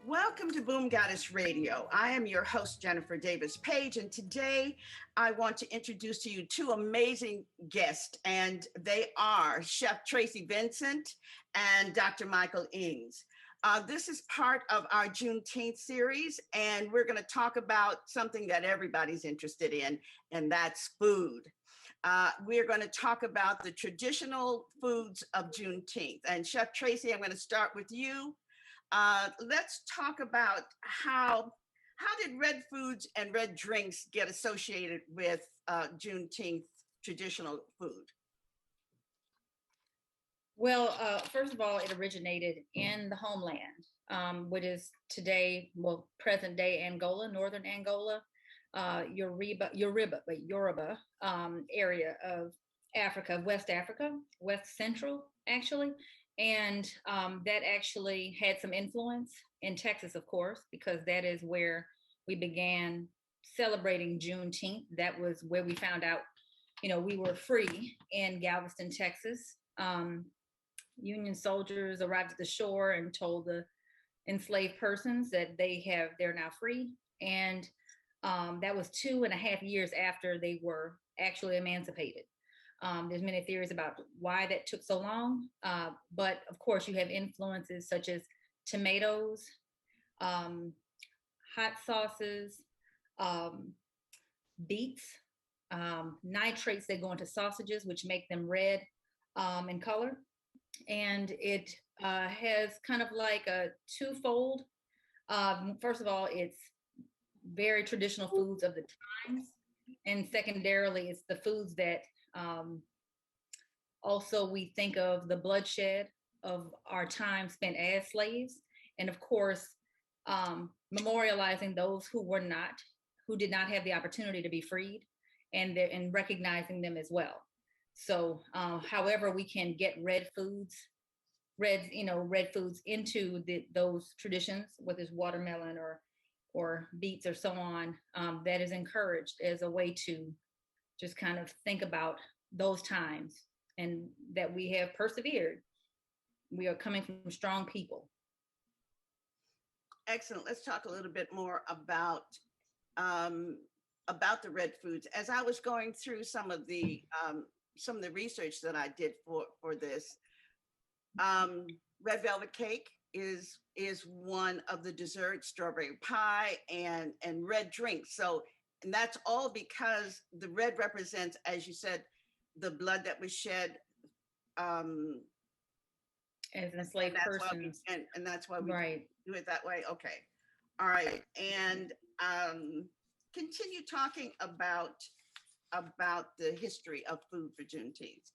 Welcome to Boom Goddess Radio. I am your host, Jennifer Davis Page, and today I want to introduce to you two amazing guests, and they are Chef Traci Vincent and Dr. Michael Engs. This is part of our Juneteenth series, and we're going to talk about something that everybody's interested in, and that's food. We're going to talk about the traditional foods of Juneteenth. And Chef Traci, I'm going to start with you. Let's talk about how did red foods and red drinks get associated with Juneteenth traditional food? Well, first of all, it originated in the homeland, which is today, present day Angola, northern Angola, Yoruba area of Africa, West Central, actually. And that actually had some influence in Texas, of course, because that is where we began celebrating Juneteenth. That was where we found out, we were free in Galveston, Texas. Union soldiers arrived at the shore and told the enslaved persons that they're now free. And that was 2.5 years after they were actually emancipated. There's many theories about why that took so long. But of course you have influences such as tomatoes, hot sauces, beets, nitrates that go into sausages, which make them red in color. And it has kind of like a twofold. First of all, it's very traditional foods of the times. And secondarily, it's the foods that also we think of the bloodshed of our time spent as slaves. And of course, memorializing those who did not have the opportunity to be freed and recognizing them as well. So, however, we can get red foods into those traditions, whether it's watermelon or beets or so on, that is encouraged as a way to just kind of think about those times and that we have persevered. We are coming from strong people. Excellent. Let's talk a little bit more about the red foods. As I was going through some of the research that I did for this, red velvet cake is one of the desserts, strawberry pie and red drinks. So, and that's all because the red represents, as you said, the blood that was shed as an enslaved person. And that's why we right. do it that way. Okay. All right. And continue talking about the history of food for Juneteenth.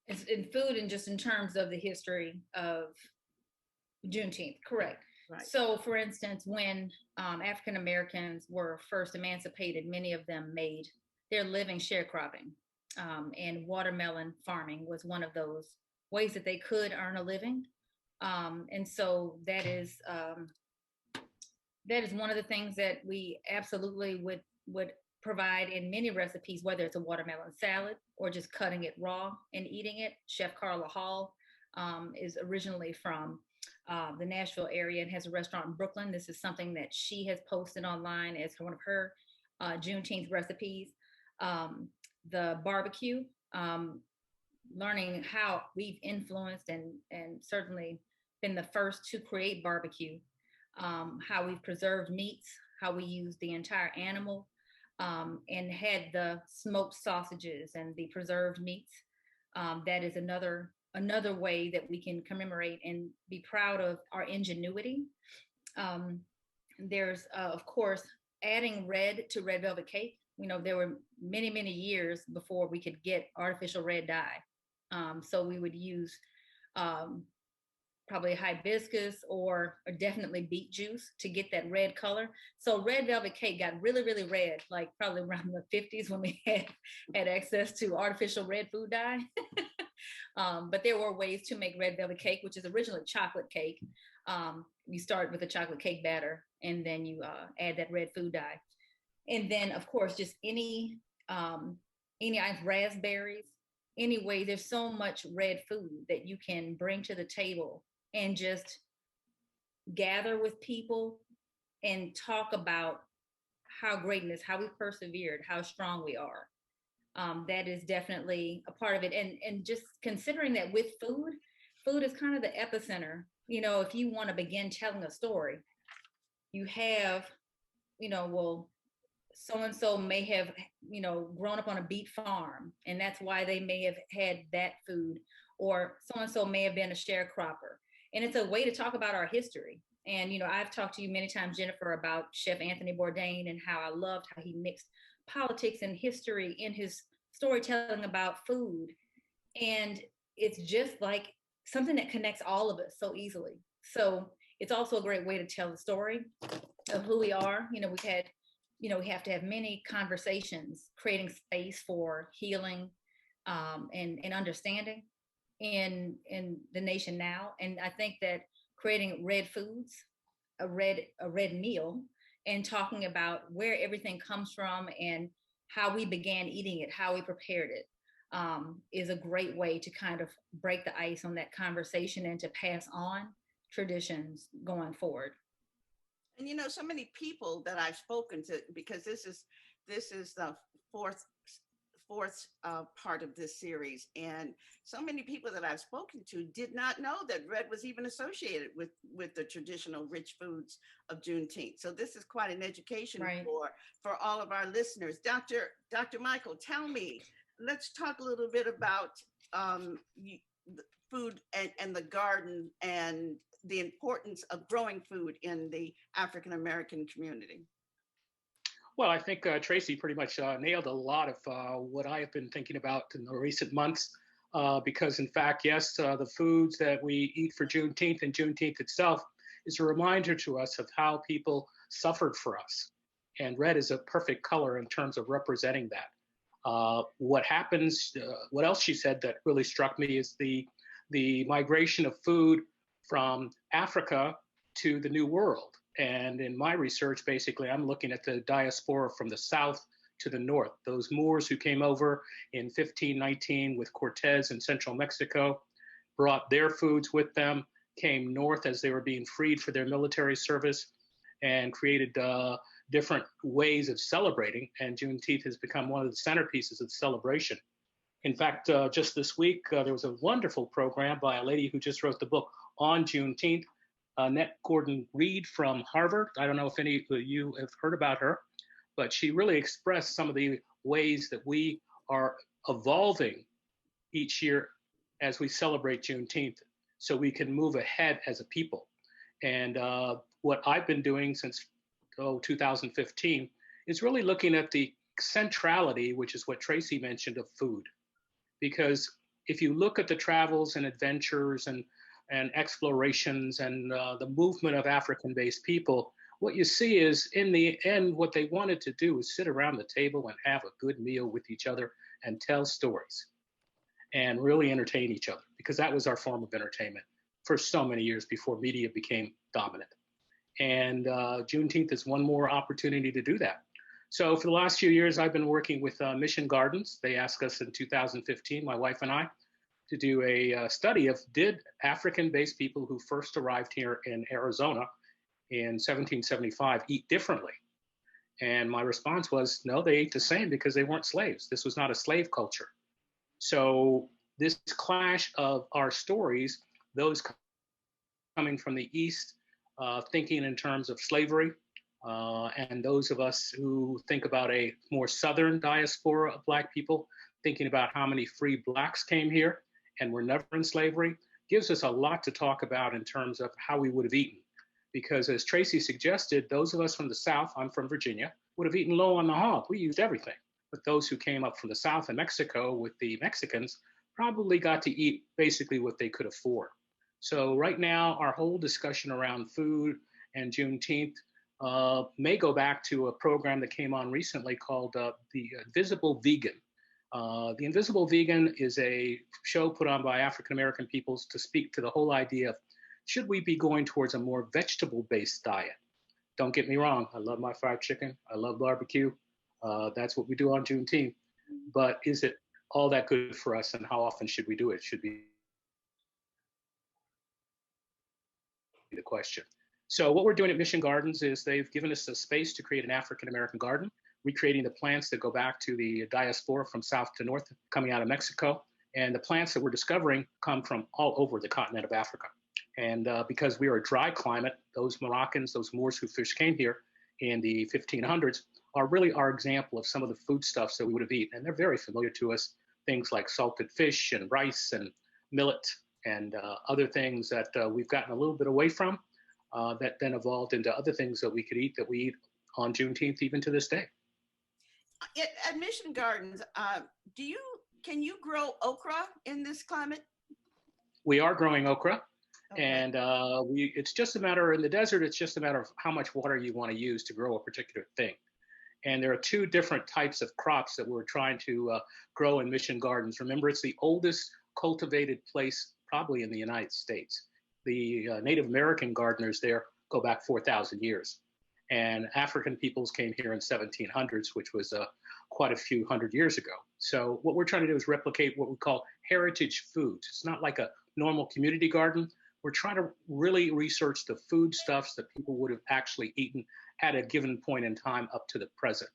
It's in food and just in terms of the history of Juneteenth, correct. Right. So for instance, when African Americans were first emancipated, many of them made their living sharecropping, and watermelon farming was one of those ways that they could earn a living. And so that is one of the things that we absolutely would provide in many recipes, whether it's a watermelon salad or just cutting it raw and eating it. Chef Carla Hall is originally from the Nashville area and has a restaurant in Brooklyn. This is something that she has posted online as one of her Juneteenth recipes. The barbecue, learning how we've influenced and certainly been the first to create barbecue, how we've preserved meats, how we use the entire animal, and had the smoked sausages and the preserved meats. That is another way that we can commemorate and be proud of our ingenuity. There's, of course, adding red to red velvet cake. There were many, many years before we could get artificial red dye. So we would use probably hibiscus or definitely beet juice to get that red color. So red velvet cake got really, really red, like probably around the 50s when we had access to artificial red food dye. But there were ways to make red velvet cake, which is originally chocolate cake. You start with a chocolate cake batter and then you add that red food dye. And then of course, just any raspberries, anyway, there's so much red food that you can bring to the table and just gather with people and talk about how great it is, how we persevered, how strong we are. That is definitely a part of it. And just considering that with food, food is kind of the epicenter. You know, if you want to begin telling a story, you have, well, so and so may have, grown up on a beet farm, and that's why they may have had that food, or so and so may have been a sharecropper. And it's a way to talk about our history. And I've talked to you many times, Jennifer, about Chef Anthony Bourdain and how I loved how he mixed politics and history in his storytelling about food. And it's just like something that connects all of us so easily. So it's also a great way to tell the story of who we are. We have to have many conversations, creating space for healing, and understanding in the nation now. And I think that creating red foods, a red meal, and talking about where everything comes from and how we began eating it, how we prepared it, is a great way to kind of break the ice on that conversation and to pass on traditions going forward. And so many people that I've spoken to, because this is the fourth part of this series, and so many people that I've spoken to did not know that red was even associated with the traditional rich foods of Juneteenth. So this is quite an education, right, for all of our listeners. Dr. Michael, tell me, let's talk a little bit about food and the garden and the importance of growing food in the African American community. Well, I think Traci pretty much nailed a lot of what I have been thinking about in the recent months, because in fact, yes, the foods that we eat for Juneteenth and Juneteenth itself is a reminder to us of how people suffered for us. And red is a perfect color in terms of representing that. What happens, what else she said that really struck me is the migration of food from Africa to the New World. And in my research, basically, I'm looking at the diaspora from the south to the north. Those Moors who came over in 1519 with Cortez in central Mexico, brought their foods with them, came north as they were being freed for their military service, and created different ways of celebrating. And Juneteenth has become one of the centerpieces of the celebration. In fact, just this week, there was a wonderful program by a lady who just wrote the book on Juneteenth, Annette Gordon-Reed from Harvard. I don't know if any of you have heard about her, but she really expressed some of the ways that we are evolving each year as we celebrate Juneteenth, so we can move ahead as a people. And what I've been doing since 2015 is really looking at the centrality, which is what Traci mentioned, of food. Because if you look at the travels and adventures and explorations and the movement of African-based people, what you see is, in the end, what they wanted to do is sit around the table and have a good meal with each other and tell stories and really entertain each other, because that was our form of entertainment for so many years before media became dominant. And Juneteenth is one more opportunity to do that. So for the last few years, I've been working with Mission Gardens. They asked us in 2015, my wife and I, to do a study of, did African-based people who first arrived here in Arizona in 1775 eat differently? And my response was, no, they ate the same because they weren't slaves. This was not a slave culture. So this clash of our stories, those coming from the East, thinking in terms of slavery, and those of us who think about a more Southern diaspora of Black people, thinking about how many free Blacks came here and were never in slavery, gives us a lot to talk about in terms of how we would have eaten. Because as Traci suggested, those of us from the South, I'm from Virginia, would have eaten low on the hog. We used everything. But those who came up from the South and Mexico with the Mexicans probably got to eat basically what they could afford. So right now, our whole discussion around food and Juneteenth may go back to a program that came on recently called The Invisible Vegan. The Invisible Vegan is a show put on by African-American peoples to speak to the whole idea of, should we be going towards a more vegetable-based diet? Don't get me wrong, I love my fried chicken, I love barbecue. That's what we do on Juneteenth. But is it all that good for us, and how often should we do it? Should be the question. So what we're doing at Mission Gardens is they've given us a space to create an African American garden, recreating the plants that go back to the diaspora from south to north, coming out of Mexico. And the plants that we're discovering come from all over the continent of Africa. And because we are a dry climate, those Moroccans, those Moors who first came here in the 1500s are really our example of some of the foodstuffs that we would have eaten. And they're very familiar to us, things like salted fish and rice and millet and other things that we've gotten a little bit away from that then evolved into other things that we could eat that we eat on Juneteenth even to this day. At Mission Gardens, can you grow okra in this climate? We are growing okra. Okay. And it's just a matter in the desert, it's just a matter of how much water you want to use to grow a particular thing. And there are two different types of crops that we're trying to grow in Mission Gardens. Remember, it's the oldest cultivated place probably in the United States. The Native American gardeners there go back 4,000 years. And African peoples came here in 1700s, which was quite a few hundred years ago. So what we're trying to do is replicate what we call heritage foods. It's not like a normal community garden. We're trying to really research the foodstuffs that people would have actually eaten at a given point in time up to the present.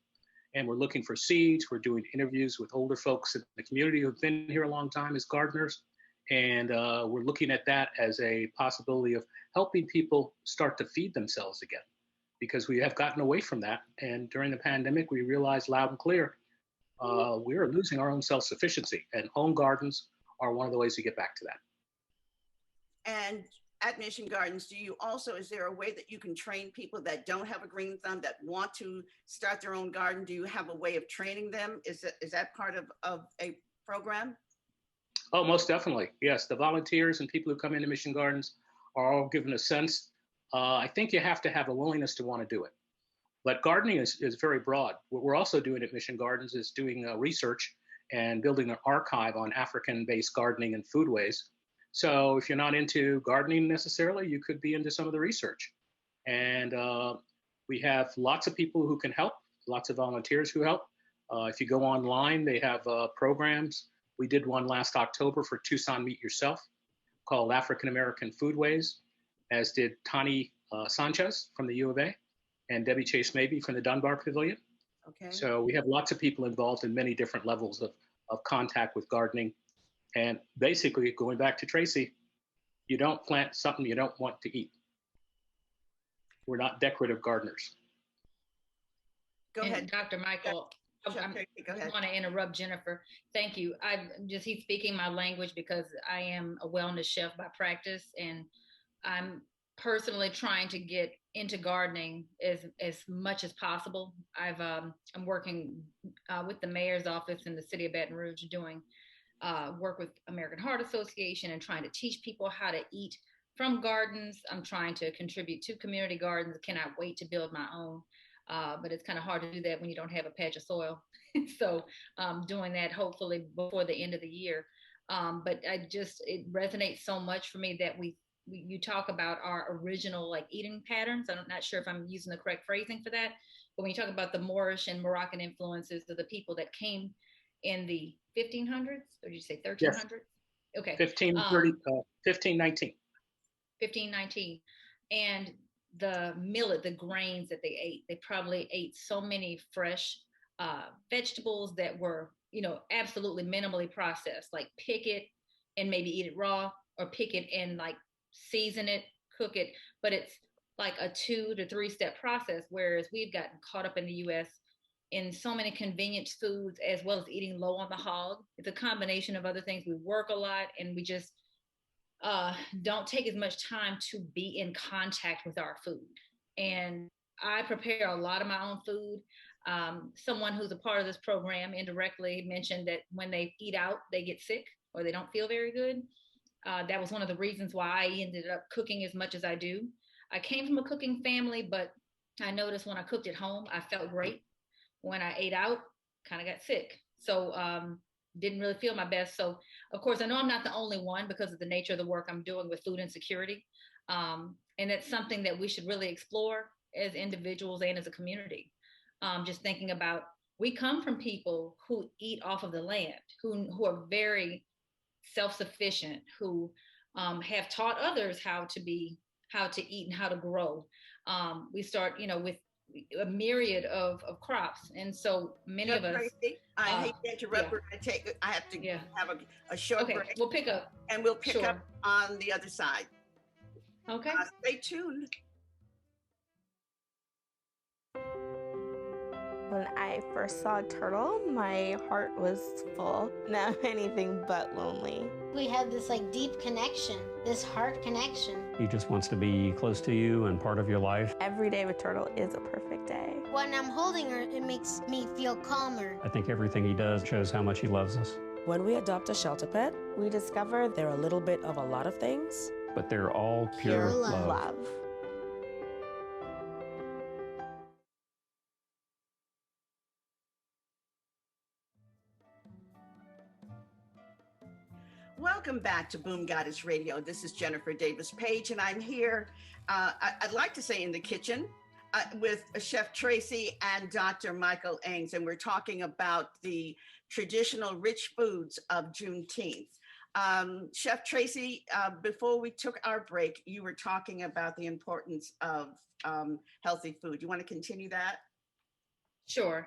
And we're looking for seeds. We're doing interviews with older folks in the community who've been here a long time as gardeners. And we're looking at that as a possibility of helping people start to feed themselves again, because we have gotten away from that. And during the pandemic, we realized loud and clear, we are losing our own self-sufficiency, and home gardens are one of the ways to get back to that. And at Mission Gardens, is there a way that you can train people that don't have a green thumb that want to start their own garden? Do you have a way of training them? Is that part of a program? Oh, most definitely. Yes, the volunteers and people who come into Mission Gardens are all given a sense. I think you have to have a willingness to want to do it. But gardening is very broad. What we're also doing at Mission Gardens is doing research and building an archive on African-based gardening and foodways. So if you're not into gardening necessarily, you could be into some of the research. And we have lots of people who can help, lots of volunteers who help. If you go online, they have programs. We did one last October for Tucson Meet Yourself called African American Foodways, as did Tani Sanchez from the U of A and Debbie Chase Mabey from the Dunbar Pavilion. Okay. So we have lots of people involved in many different levels of contact with gardening. And basically, going back to Traci, you don't plant something you don't want to eat. We're not decorative gardeners. Go ahead, Dr. Michael. Go ahead. I want to interrupt Jennifer. Thank you. He's speaking my language because I am a wellness chef by practice, and I'm personally trying to get into gardening as much as possible. I'm working with the mayor's office in the city of Baton Rouge, doing work with American Heart Association and trying to teach people how to eat from gardens. I'm trying to contribute to community gardens. Cannot wait to build my own. But it's kind of hard to do that when you don't have a patch of soil. So doing that hopefully before the end of the year. But it resonates so much for me that you talk about our original like eating patterns. I'm not sure if I'm using the correct phrasing for that, but when you talk about the Moorish and Moroccan influences of the people that came in the 1500s, or did you say 1300s? Yes. Okay. 1519. 1519. And the millet, the grains that they probably ate so many fresh vegetables that were, absolutely minimally processed, like pick it and maybe eat it raw, or pick it and like season it, cook it. But it's like a 2 to 3 step process, whereas we've gotten caught up in the US in so many convenience foods, as well as eating low on the hog. It's a combination of other things. We work a lot, and we just don't take as much time to be in contact with our food. And I prepare a lot of my own food. Someone who's a part of this program indirectly mentioned that when they eat out, they get sick or they don't feel very good. That was one of the reasons why I ended up cooking as much as I do. I came from a cooking family, but I noticed when I cooked at home, I felt great. When I ate out, kind of got sick. So didn't really feel my best. So of course, I know I'm not the only one because of the nature of the work I'm doing with food insecurity. And it's something that we should really explore as individuals and as a community. Just thinking about, we come from people who eat off of the land, who are very self-sufficient, who have taught others how to be how to eat and how to grow. We start, with a myriad of crops. And so many of us, Tracy, I hate to interrupt. yeah, I have to yeah. have a short Okay, break. we'll pick up. And we'll pick Sure. up on the other side. Okay. Stay tuned. When I first saw a turtle, my heart was full. Now anything but lonely. We had this deep connection, this heart connection. He just wants to be close to you and part of your life. Every day with turtle is a perfect day. When I'm holding her, it makes me feel calmer. I think everything he does shows how much he loves us. When we adopt a shelter pet, we discover they're a little bit of a lot of things, but they're all pure love. Welcome back to Boom Goddess Radio. This is Jennifer Davis Page, and I'm here, I'd like to say in the kitchen, with Chef Traci and Dr. Michael Engs, and we're talking about the traditional rich foods of Juneteenth. Chef Traci, before we took our break, you were talking about the importance of healthy food. You want to continue that? Sure.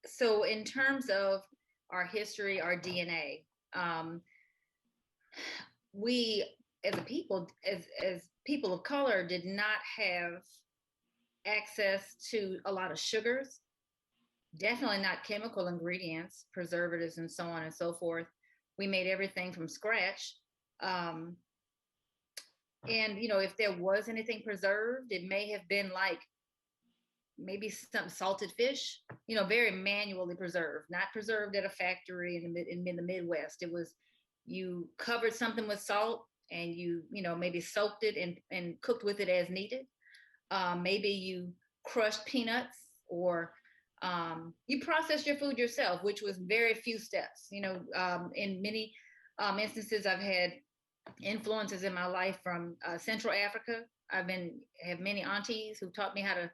So in terms of our history, our DNA, we as a people, as people of color, did not have access to a lot of sugars, definitely not chemical ingredients, preservatives, and so on and so forth. We made everything from scratch. And, if there was anything preserved, it may have been maybe some salted fish, very manually preserved, not preserved at a factory in the Midwest. It was, you covered something with salt and you maybe soaked it and cooked with it as needed. Maybe you crushed peanuts or you processed your food yourself, which was very few steps. In many instances, I've had influences in my life from Central Africa. Have many aunties who taught me how to,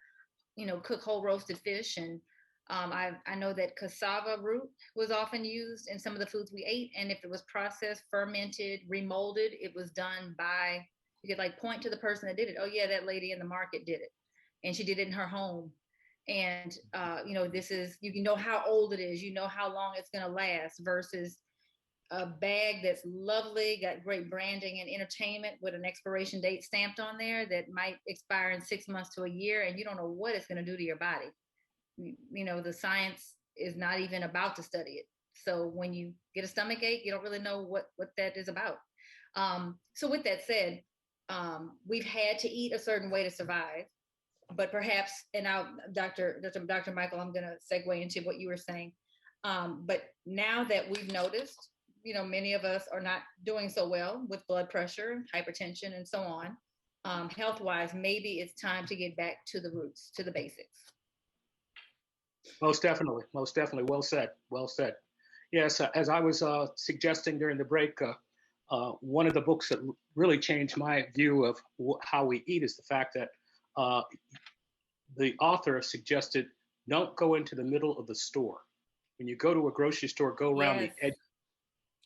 cook whole roasted fish. And I know that cassava root was often used in some of the foods we ate. And if it was processed, fermented, remolded, it was done by, you could point to the person that did it. Oh yeah, that lady in the market did it. And she did it in her home. And, this is, you know how old it is, how long it's going to last versus a bag that's lovely, got great branding and entertainment with an expiration date stamped on there that might expire in 6 months to a year. And you don't know what it's going to do to your body. The science is not even about to study it. So when you get a stomach ache, you don't really know what that is about. So with that said, we've had to eat a certain way to survive. But perhaps, and now, Dr. Michael, I'm going to segue into what you were saying. But now that we've noticed, many of us are not doing so well with blood pressure, hypertension, and so on. Health-wise, maybe it's time to get back to the roots, to the basics. Most definitely. Well said. Yes, as I was suggesting during the break, one of the books that really changed my view of how we eat is the fact that the author suggested don't go into the middle of the store. When you go to a grocery store, go around the edges.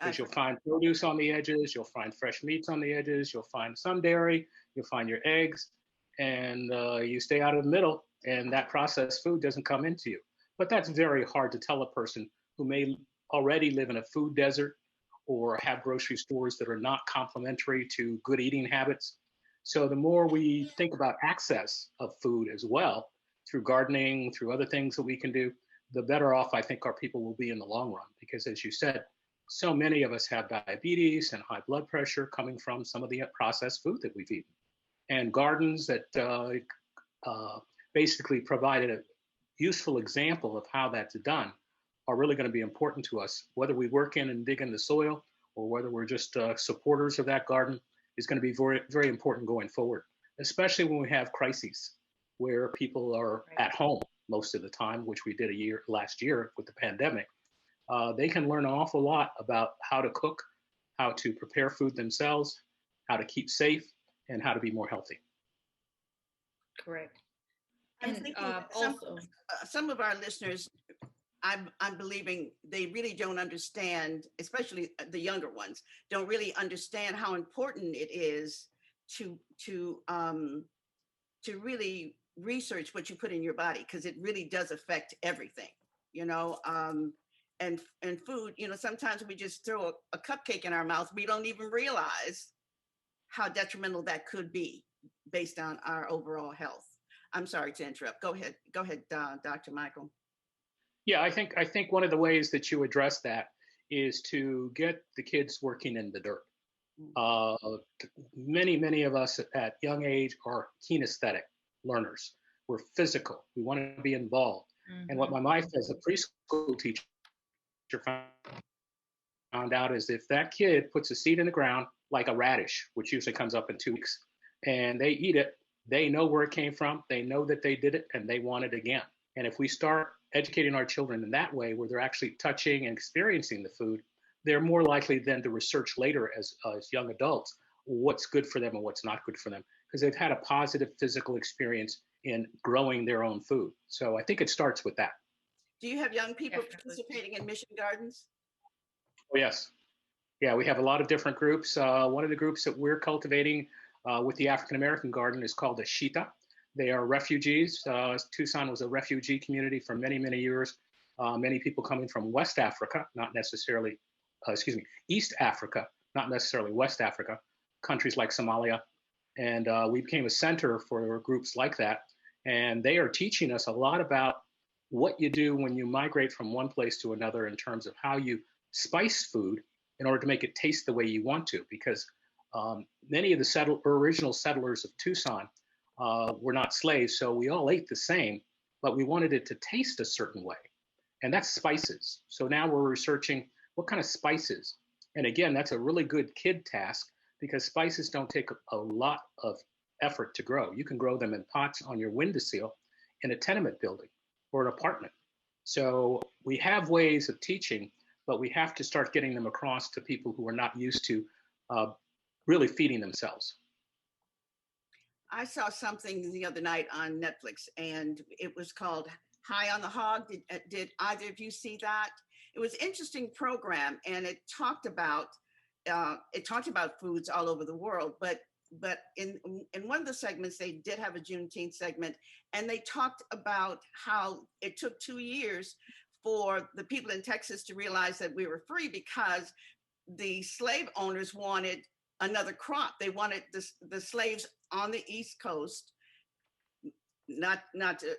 Because you'll find produce on the edges, you'll find fresh meats on the edges, you'll find some dairy, you'll find your eggs, and you stay out of the middle, and that processed food doesn't come into you. But that's very hard to tell a person who may already live in a food desert or have grocery stores that are not complementary to good eating habits. So the more we think about access of food as well, through gardening, through other things that we can do, the better off I think our people will be in the long run. Because as you said, so many of us have diabetes and high blood pressure coming from some of the processed food that we've eaten. And gardens that basically provided a useful example of how that's done are really going to be important to us. Whether we work in and dig in the soil or whether we're just supporters of that garden is going to be very, very important going forward, especially when we have crises where people are at home most of the time, which we did last year with the pandemic. They can learn an awful lot about how to cook, how to prepare food themselves, how to keep safe, and how to be more healthy. Correct. I'm thinking also some of our listeners, I'm believing they really don't understand, especially the younger ones, don't really understand how important it is to to um, to really research what you put in your body, because it really does affect everything, you know. And food, you know, sometimes we just throw a cupcake in our mouth, we don't even realize how detrimental that could be based on our overall health. I'm sorry to interrupt. Go ahead, Dr. Michael. Yeah, I think one of the ways that you address that is to get the kids working in the dirt. Uh, many of us at young age are kinesthetic learners. We're physical. We want to be involved. And what my wife, as a preschool teacher, found out is if that kid puts a seed in the ground, like a radish, which usually comes up in 2 weeks, and they eat it, they know where it came from, they know that they did it, and they want it again. And if we start educating our children in that way, where they're actually touching and experiencing the food, they're more likely then to research later as young adults what's good for them and what's not good for them, because they've had a positive physical experience in growing their own food. So I think it starts with that. Do you have young people Definitely. participating in mission gardens? Oh, yes. Yeah, we have a lot of different groups. One of the groups that we're cultivating with the African American Garden is called the Shita. They are refugees. Tucson was a refugee community for many years. Many people coming from West Africa, not necessarily, East Africa, not necessarily West Africa, countries like Somalia. And we became a center for groups like that. And they are teaching us a lot about what you do when you migrate from one place to another in terms of how you spice food in order to make it taste the way you want to. Because many of the original settlers of Tucson were not slaves, so we all ate the same, but we wanted it to taste a certain way. And that's spices. So now we're researching what kind of spices. And again, that's a really good kid task, because spices don't take a lot of effort to grow. You can grow them in pots on your windowsill in a tenement building or an apartment. So we have ways of teaching, but we have to start getting them across to people who are not used to really feeding themselves. I saw something the other night on Netflix, and it was called High on the Hog. Did either of you see that? It was an interesting program, and it talked about foods all over the world. But in one of the segments, they did have a Juneteenth segment, and they talked about how it took 2 years for the people in Texas to realize that we were free, because the slave owners wanted another crop. They wanted the slaves on the East Coast not to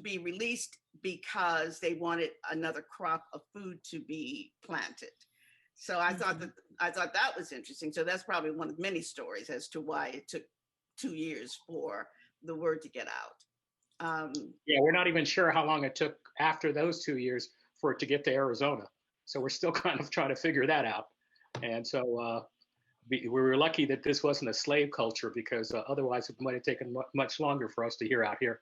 be released, because they wanted another crop of food to be planted. So I thought that was interesting. So that's probably one of many stories as to why it took 2 years for the word to get out. Yeah, we're not even sure how long it took after those 2 years for it to get to Arizona. So we're still kind of trying to figure that out. And so we were lucky that this wasn't a slave culture, because otherwise it might have taken much longer for us to hear out here.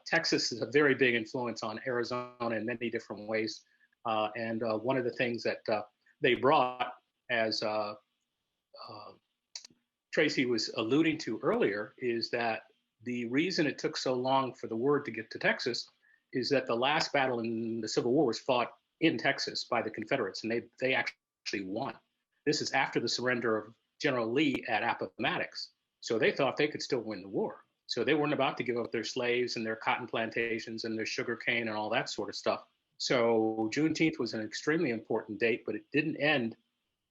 Texas is a very big influence on Arizona in many different ways. And one of the things that they brought, as Tracy was alluding to earlier, is that the reason it took so long for the word to get to Texas is that the last battle in the Civil War was fought in Texas by the Confederates, and they actually won. This is after the surrender of General Lee at Appomattox. So they thought they could still win the war. So they weren't about to give up their slaves and their cotton plantations and their sugar cane and all that sort of stuff. So Juneteenth was an extremely important date, but it didn't end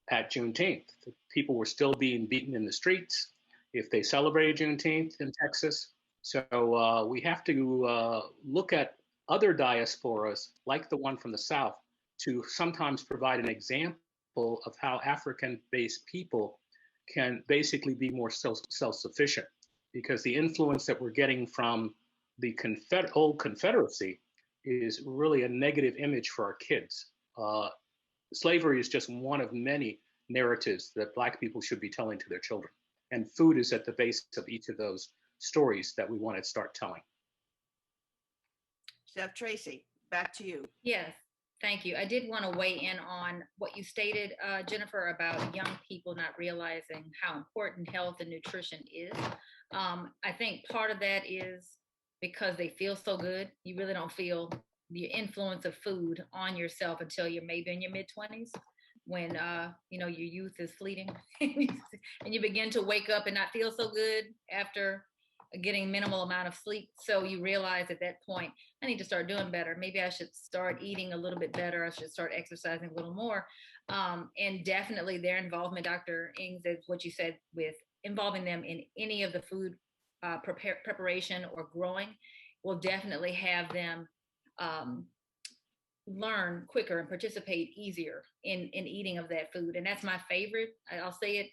at Juneteenth. The people were still being beaten in the streets if they celebrated Juneteenth in Texas. So we have to look at other diasporas, like the one from the South, to sometimes provide an example of how African-based people can basically be more self-sufficient, because the influence that we're getting from the old Confederacy is really a negative image for our kids. Slavery is just one of many narratives that Black people should be telling to their children. And food is at the base of each of those stories that we want to start telling. Chef Traci, back to you. Yes, thank you. I did want to weigh in on what you stated, Jennifer, about young people not realizing how important health and nutrition is. I think part of that is because they feel so good. You really don't feel the influence of food on yourself until you're maybe in your mid-20s. when your youth is fleeting and you begin to wake up and not feel so good after getting minimal amount of sleep. So you realize at that point, I need to start doing better. Maybe I should start eating a little bit better. I should start exercising a little more. And definitely their involvement, Dr. Engs, is what you said, with involving them in any of the food preparation or growing, will definitely have them learn quicker and participate easier in eating of that food. And that's my favorite. I'll say it,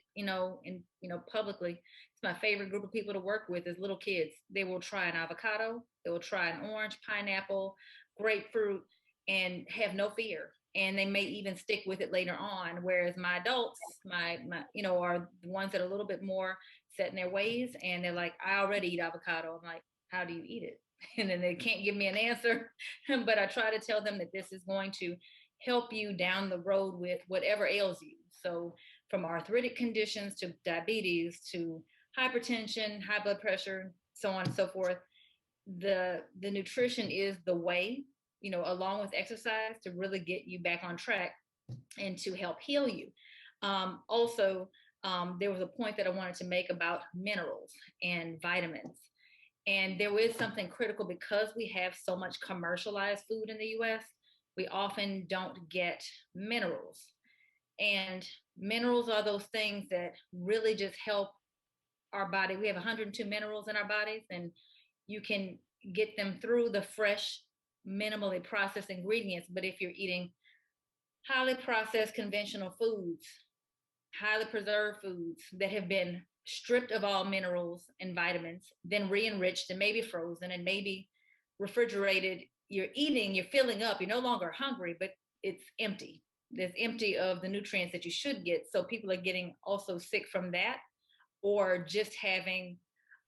publicly. It's my favorite group of people to work with is little kids. They will try an avocado, they will try an orange, pineapple, grapefruit, and have no fear. And they may even stick with it later on. Whereas my adults, my are the ones that are a little bit more set in their ways. And they're like, I already eat avocado. I'm like, how do you eat it? And then they can't give me an answer. But I try to tell them that this is going to help you down the road with whatever ails you. So from arthritic conditions to diabetes to hypertension, high blood pressure, so on and so forth, the nutrition is the way, along with exercise, to really get you back on track and to help heal you. Also, there was a point that I wanted to make about minerals and vitamins. And there is something critical because we have so much commercialized food in the US, we often don't get minerals. And minerals are those things that really just help our body. We have 102 minerals in our bodies, and you can get them through the fresh, minimally processed ingredients. But if you're eating highly processed conventional foods, highly preserved foods that have been stripped of all minerals and vitamins, then re-enriched and maybe frozen and maybe refrigerated, you're filling up, you're no longer hungry, but it's empty. It's empty of the nutrients that you should get. So people are getting also sick from that, or just having,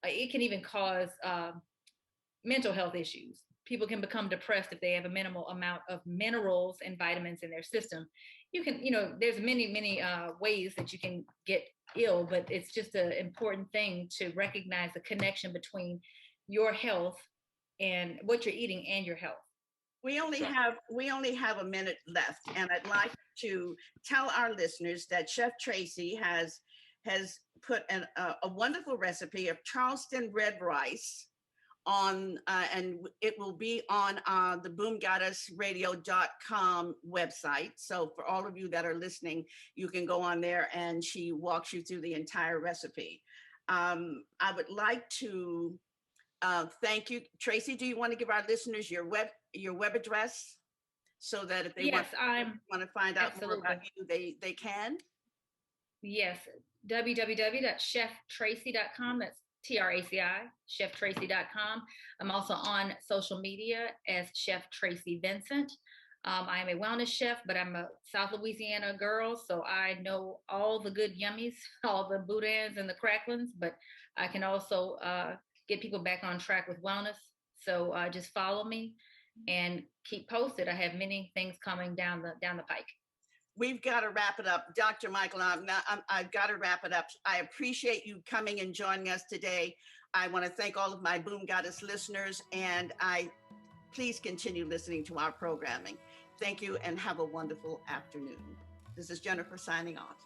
it can even cause mental health issues. People can become depressed if they have a minimal amount of minerals and vitamins in their system. You can, there's many ways that you can get ill, but it's just an important thing to recognize the connection between your health and what you're eating and your health. We only have a minute left, and I'd like to tell our listeners that Chef Traci has put a wonderful recipe of Charleston red rice on, and it will be on the boomgoddessradio.com website. So for all of you that are listening, you can go on there and she walks you through the entire recipe. I would like to thank you. Traci, do you want to give our listeners your web address so that if they want to find out more about you, they can? Yes, www.cheftraci.com. That's TRACI, cheftraci.com. I'm also on social media as Chef Traci Vincent. I am a wellness chef, but I'm a South Louisiana girl, so I know all the good yummies, all the boudins and the cracklins, but I can also get people back on track with wellness. So just follow me and keep posted. I have many things coming down the pike. We've got to wrap it up. Dr. Michael, I've got to wrap it up. I appreciate you coming and joining us today. I want to thank all of my Boom Goddess listeners, and please continue listening to our programming. Thank you and have a wonderful afternoon. This is Jennifer signing off.